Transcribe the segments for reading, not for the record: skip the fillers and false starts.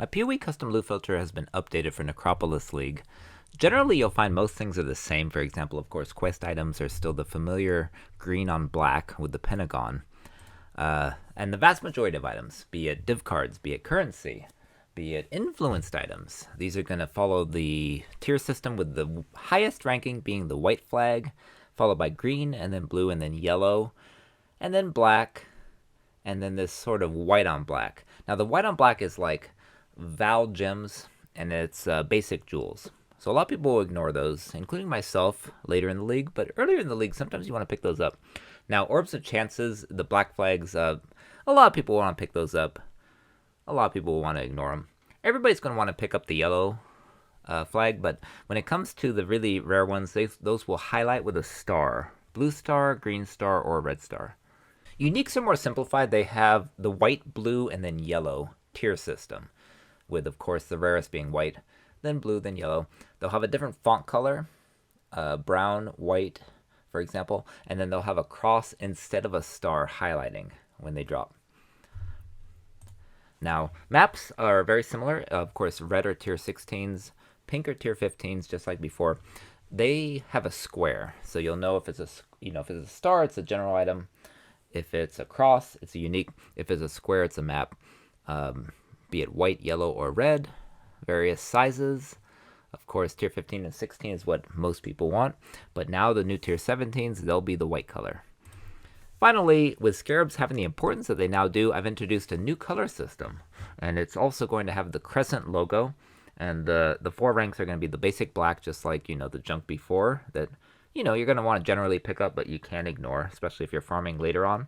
My POE custom loot filter has been updated for Necropolis League. Generally, you'll find most things are the same. For example, of course, quest items are still the familiar green on black with the pentagon. And the vast majority of items, be it div cards, be it currency, be it influenced items, these are going to follow the tier system with the highest ranking being the white flag, followed by green, and then blue, and then yellow, and then black, and then this sort of white on black. Now, the white on black is like Val gems, and it's basic jewels. So a lot of people will ignore those, including myself later in the league, but earlier in the league, sometimes you want to pick those up. Now, Orbs of Chances, the black flags, a lot of people want to pick those up. A lot of people will want to ignore them. Everybody's going to want to pick up the yellow flag, but when it comes to the really rare ones, those will highlight with a star. Blue star, green star, or red star. Uniques are more simplified. They have the white, blue, and then yellow tier system, with, of course, the rarest being white, then blue, then yellow. They'll have a different font color, brown, white, for example, and then they'll have a cross instead of a star highlighting when they drop. Now, maps are very similar. Of course, red are tier 16s, pink are tier 15s, just like before. They have a square, so you'll know if it's a star, it's a general item. If it's a cross, it's a unique. If it's a square, it's a map. Be it white, yellow, or red. Various sizes. Of course, tier 15 and 16 is what most people want. But now the new tier 17s, they'll be the white color. Finally, with scarabs having the importance that they now do, I've introduced a new color system. And it's also going to have the crescent logo. And the 4 ranks are going to be the basic black, just like, the junk before that you're going to want to generally pick up, but you can ignore, especially if you're farming later on.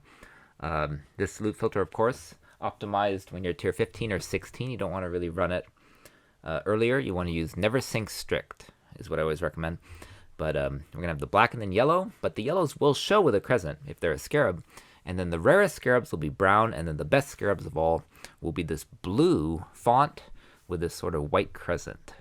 This loot filter, of course, optimized when you're tier 15 or 16. You don't want to really run it earlier. You want to use Never Sync Strict, is what I always recommend. But we're going to have the black and then yellow, but the yellows will show with a crescent if they're a scarab. And then the rarest scarabs will be brown, and then the best scarabs of all will be this blue font with this sort of white crescent.